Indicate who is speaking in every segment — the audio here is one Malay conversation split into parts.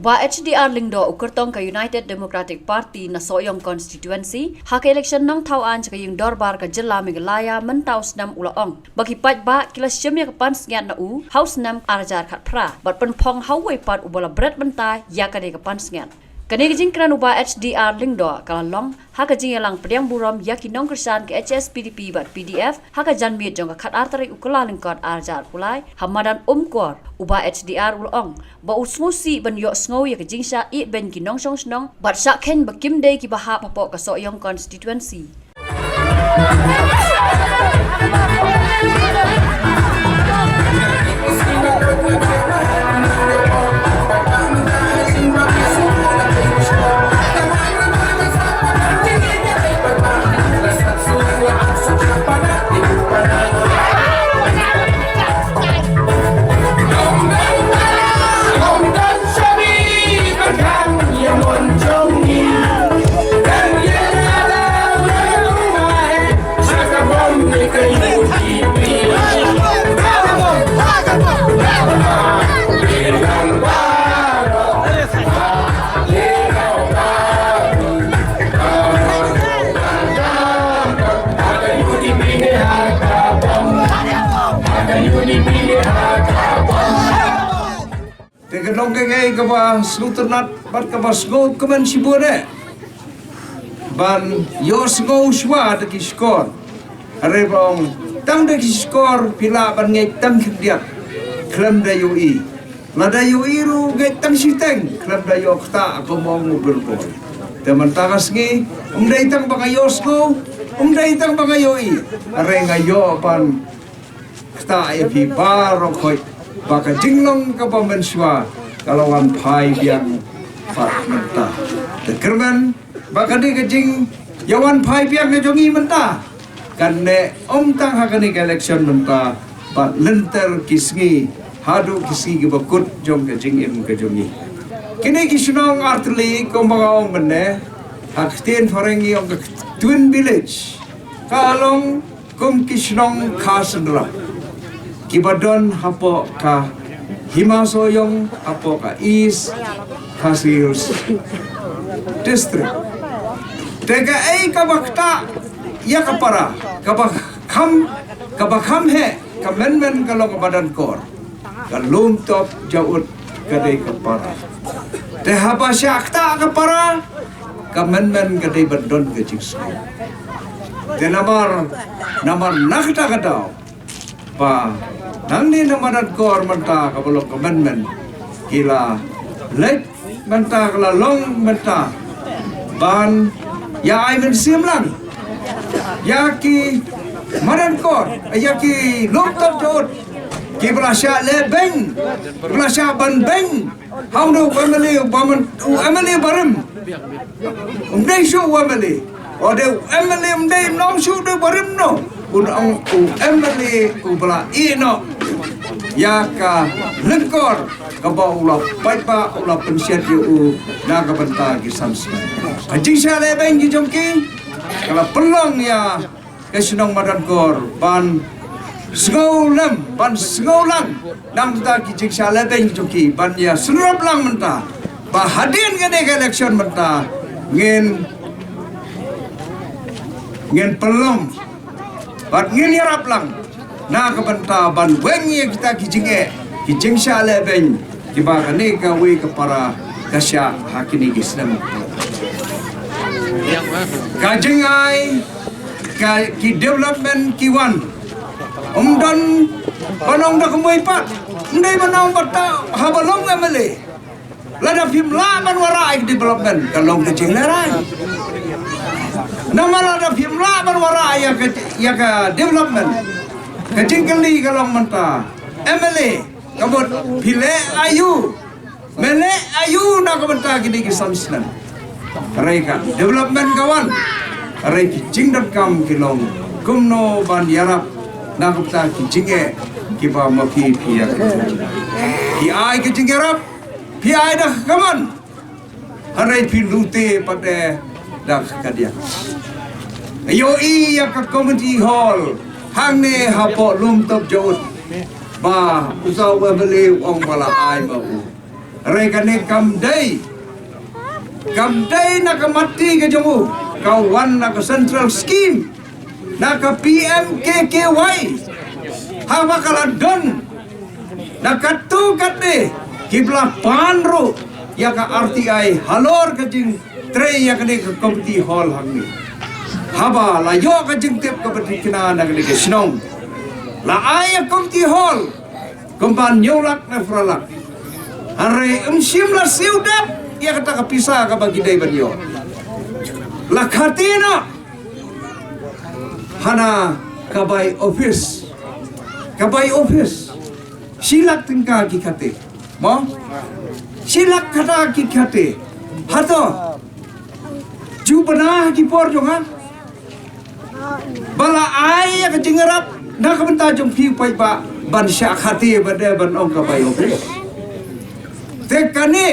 Speaker 1: Uba HDR lingdo ukurtong ka United Democratic Party na soyong constituency, hak election nang tauan sa kayong dorbar ka jela Meghalaya mentaus nam ulaong. Bagipat ba kila siyemya kapan sngyat na house nam arajar kat pra, bat penpong hawai pat ubala bret benta ya kade kapan sngyat. Kani kajing kran uba HDR lingdo kalalong haka jing yalang pediang buram yaki nong kersan ke HSPDP bat PDF haka janmit jong ka khat artari ukula lingkot arjar pulai hamadan umkor uba HDR ulong ba usmusi ban yo sngo ya kajing sha I ben kinong song snong bat sha ken bakim day ki baha papok ka soyong constituency.
Speaker 2: Kadang kaya kaba sluternat bat kaba sgo kemen sibore ban yo sgo shwa de skor rebong tang de skor pila ban ngai tang khdiak klem da UI lada UI ru ngai tang siteng klem da yo khta komong berbo teman tagasgi umdai tang baka yo sgo umdai tang baka UI are ngayo ban khta ai pi baro khoi baka jinglong kaba menswa kalauan pai biang fat menta tekerman bakadi kejing yawan pai biang ngejongi menta kan ne tang hakani election menta bat lenter kisngi hadu kisngi bakut jong kejing im kejongi kini kisnong artli kombangaong menne hakten farengi ong twin village kalong kum kisnong kasendra kibadon hapo ka Himasoyong apo ka East Khasius District. Tega ay kabakta ya kapara kabakham he kamenmen kalong badan kor kalum top jaut kadai kapara. Te haba syakta kapara kamenmen kadai bandon kecik. Te namar nakta kadau pa nangni namadan kor menta kabalok amendment kila lek menta kala long menta ban ya ai men simlang ya ki madan kor ya ki loktot jod ki belasya lebeng belasya ban beng how no family baman family barim umdai show family ode family umdai nom show de barim no unang emily ubla ino ya ka lengkor ka ba ula paipa ula pensiat yu na ka benta ki samsi ajing sale beng ki jongki kala pelong ya kesunong madan kor ban sngolang nang ta ki jing sale beng jongki ban ya sunrop lang menta ba hadin ke election menta ngin pelong bat ngin yarap lang na kabanta ban wengi kita kijing syale ben kiba kani ka we para kasya hakini gisnam kajing ai ki development kiwan umdan panong da kumoi pat ndai manong bata habalong amale lada pimla man wara development kalong kajing larai nama lada pimla man wara ya ka development kajing kali kalong menta MLA kabut pile ayu mele ayu na kabenta gini kisamslan mereka development kawan mereka jingdam kilong kumno ban yarap na kabenta kijinge kiba mapi pia ki ai kijing yarap pi ai dah kaman harai pilute pada dah kadia ayo iya ka community hall hangne hapo lum top jod ba usaw beli ong bala ai ba Rekane kamday nakamati ka jongo kawan naka central scheme naka PMKKY hawa kaladon nakatukat ni kibla panro ya ka RTI halor ka jing tre ya ka ni ka committee hall hangni haba la yo ka jing tip ka pati kina na ka ni ka sinong la aya committee hall kumpan nyolak na fralak are simla siudat ia kata kapisa ka bagi day banyo lakhatina hana kabay office silak tingka ki khate mo silak khata ki khate hato jubana ki por jonga bala ay ka jingarap nakabenta jong fi pai ba ban sya khate bade ban ong kabay office tekane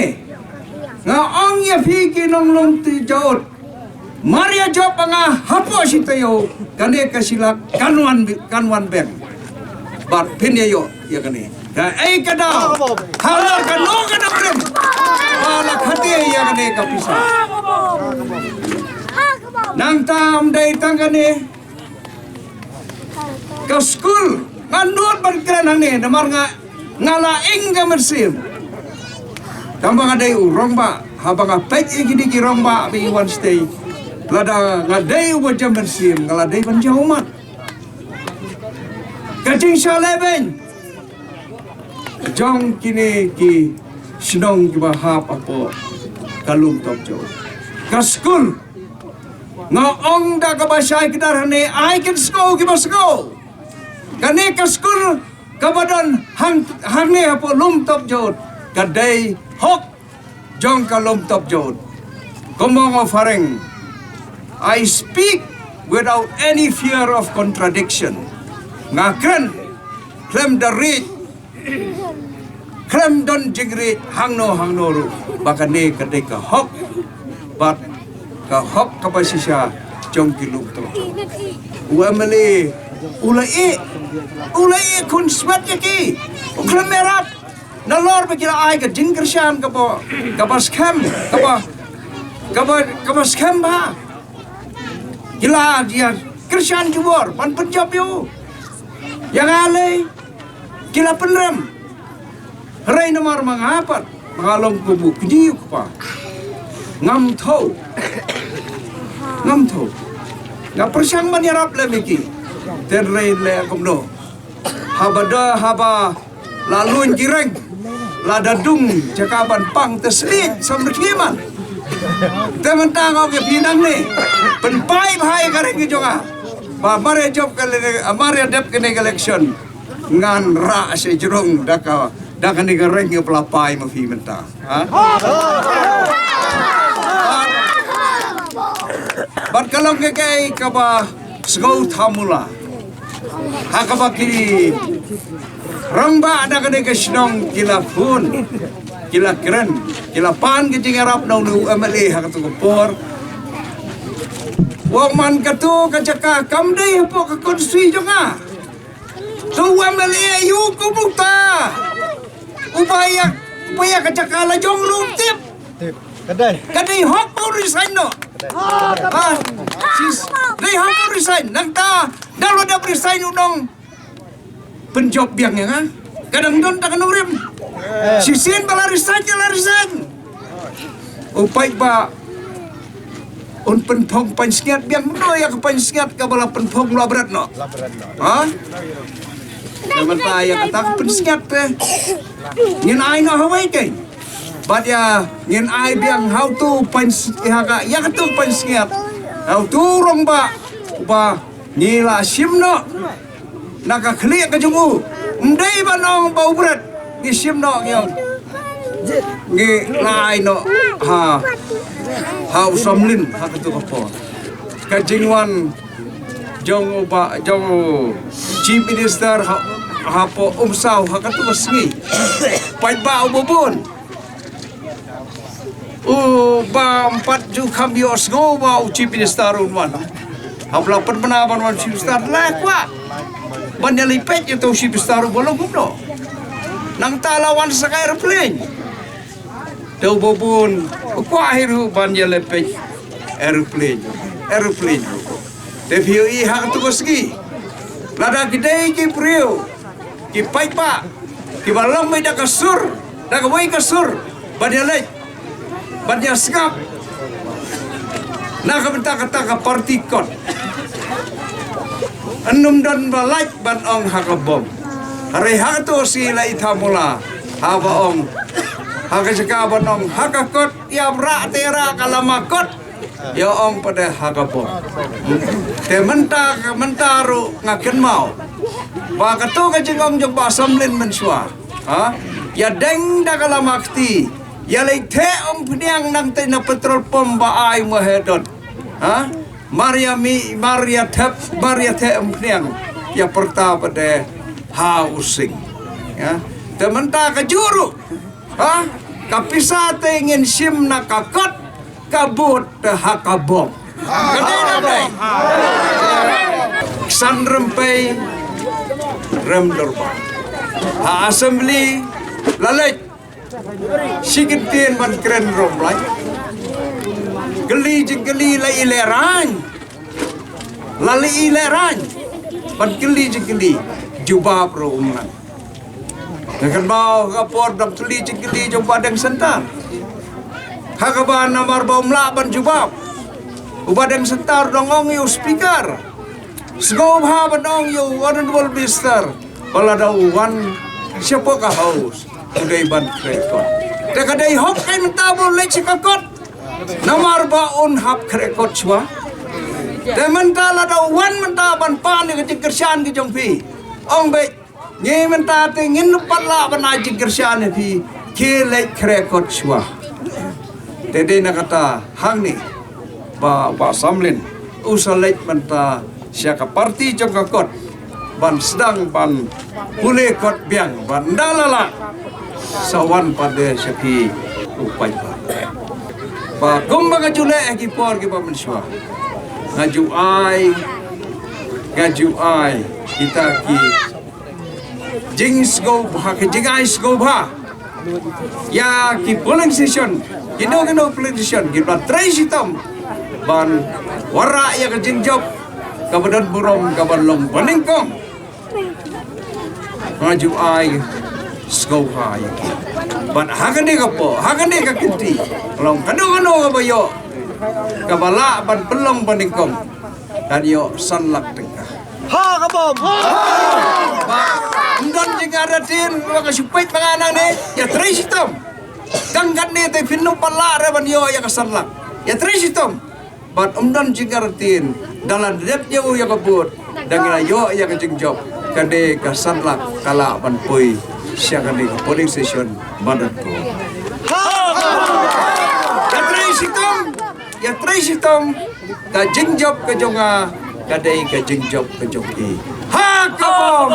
Speaker 2: nga ong ya fiki nong long ti jaot Maria job nga hapo si tayo kane kasilak kanwan ben bat pinyo ya kane ka ay kada halal kano kada prem wala khati ya kane kapisa nang tam dai tangane ka school nganut berkeran ne namar nga ngala ingga mersim tambang ada urong ba habang apek gini kirong ba bi one stay lada ngadai wajah bersim ngaladai panjaumat kacing saleben jong kini ki sinong ki bahap apo kalum top jo ka school nga ong da ka basay kedar hane I can go ki basko kane ka school kabadan hang ne apo lum top jo kadai hok jong kalum top jod komong offering I speak without any fear of contradiction ngakren klem darit klem don jigrit hangno ru bakane kadai ka hok bat ka hok kapasisya jong kilum top uamali ulai kun sweat yaki klem merap nalor bagila ay ka jingkersyan ka po scam ka scam ba gila dia kersyan jubor pan penjab yo yang alay gila penrem ray namar mangapat mangalong kubu kidiyuk pa ngam tho nga persyang manyarap lemiki ten ray le akumno haba laluin gireng ladadung cakapan pang teslit samberkiman tementang ke pinang ni penpai bahaya kareng jonga ba mare job kale amare dep kene election ngan ra se jerung daka ni gareng ke pelapai mafi menta ha bat kalong ke kai kaba sgau thamula hakaba kiri ramba ada kene ke sinong kila pun kila keren kila pan ke jingarap nau nu MLA hak tu por wong man katu kacaka kamdai po ka konstri jonga tu MLA yu kubuta upaya kacaka la jong lum tip kadai hok po resign no sis dai hok po resign nang ta dalo da resign unong penjob biang ya kan kadang don tak nurim sisin balarisan upai ba un penpong panskiat biang no ya ke panskiat ka bala penpong labrat no ha naman tayo kata panskiat pe ngin ay no haway kay but ya ngin ay biang how to panskiat ya ka to panskiat how to rong ba nila simno nakakliak ka jungu mday ba nong baubrat ni simno ngyon ngi lai no ha usomlin ha katu ko ka jingwan jong chief minister ha po umsaw ha katu basngi pai ba ububun ba 4 ju kambios go ba chief minister unwan habla penaban wan chief minister lakwa Banялipet itu si besar bolong kumno. Nang talawan sa airplane. Tau bobon, kuah hiru ban ya lepek aeroplane. Tapi i hak tu koski. Lada gede ki priu, ki paipa, ki balam mai da kasur, da kawai kasur, ban ya lek, ban ya skap. Nak bentak kata ka party kot. Anum dan balak ban ong hakabom. Hari hak tu si lai thamula. Haba ong hakasaka ban ong hakakot ya bra tera kalamakot. Ya ong pada hakabom. Te mentaru ngaken mau. Ba katu ka jengong jong ba samlen mensua. Ha? Ya deng da kalamakti. Ya lai the ong pediang nang te na petrol pom ba ai mahedot. Ha? Maria te empniang ya perta pada hausing ya tementa ke juru ha kapisa te ingin sim na kakot kabut te hakabom kadena dai san rempai rem dorba ha assembly lalek sikitin ban keren romlai geli jengeli la ileran lali ileran ban geli jengeli jubab ro umlan dengan mau kapor dam tuli jengeli jom badang sentar hakaban namar baumla ban jubab ubadang sentar dongong yu speaker sgob ha banong yu honorable minister balada wan siapa ka haus udai ban krekot dekadai hok kai mentabul lek sikakot namar baun hap krekot chwa te menta la da wan menta ban pan ni ke kersian ki jong pi ong be nge menta te ngin pat la ban aji kersian pi ke le krekot chwa te de na kata hang ni ba samlin usalek menta siaka parti jong kakot ban sedang ban pule kot biang ban dalala sawan pada sepi upai ba gomba ka jule ki por ki ba mensua ngaju ai kita ki jings go ba ki jingais go ba ya ki polling station kino polling station ki ba tresitam ban wara ya ka jingjop ka badan burom ka ban long paningkong ngaju ai sgo hai ban hagane ka po hagane ka kinti long kano ka bayo kabala ban pelong paningkong dan yo sanlak tengah
Speaker 3: Ha kabom
Speaker 2: ba undon jingara tin ka supait panganang ni ya tresitam ganggan ni te pinno pala re ban yo ya ka sanlak ya tresitam ban undon jingara tin dalan dep yo ya kabut dengan yo ya ka jingjob kade ka sanlak kala ban pui siaga ni polling station badat ko ya tresitam ka jingjob ka jonga kade ka jingjob ka joki ha kabom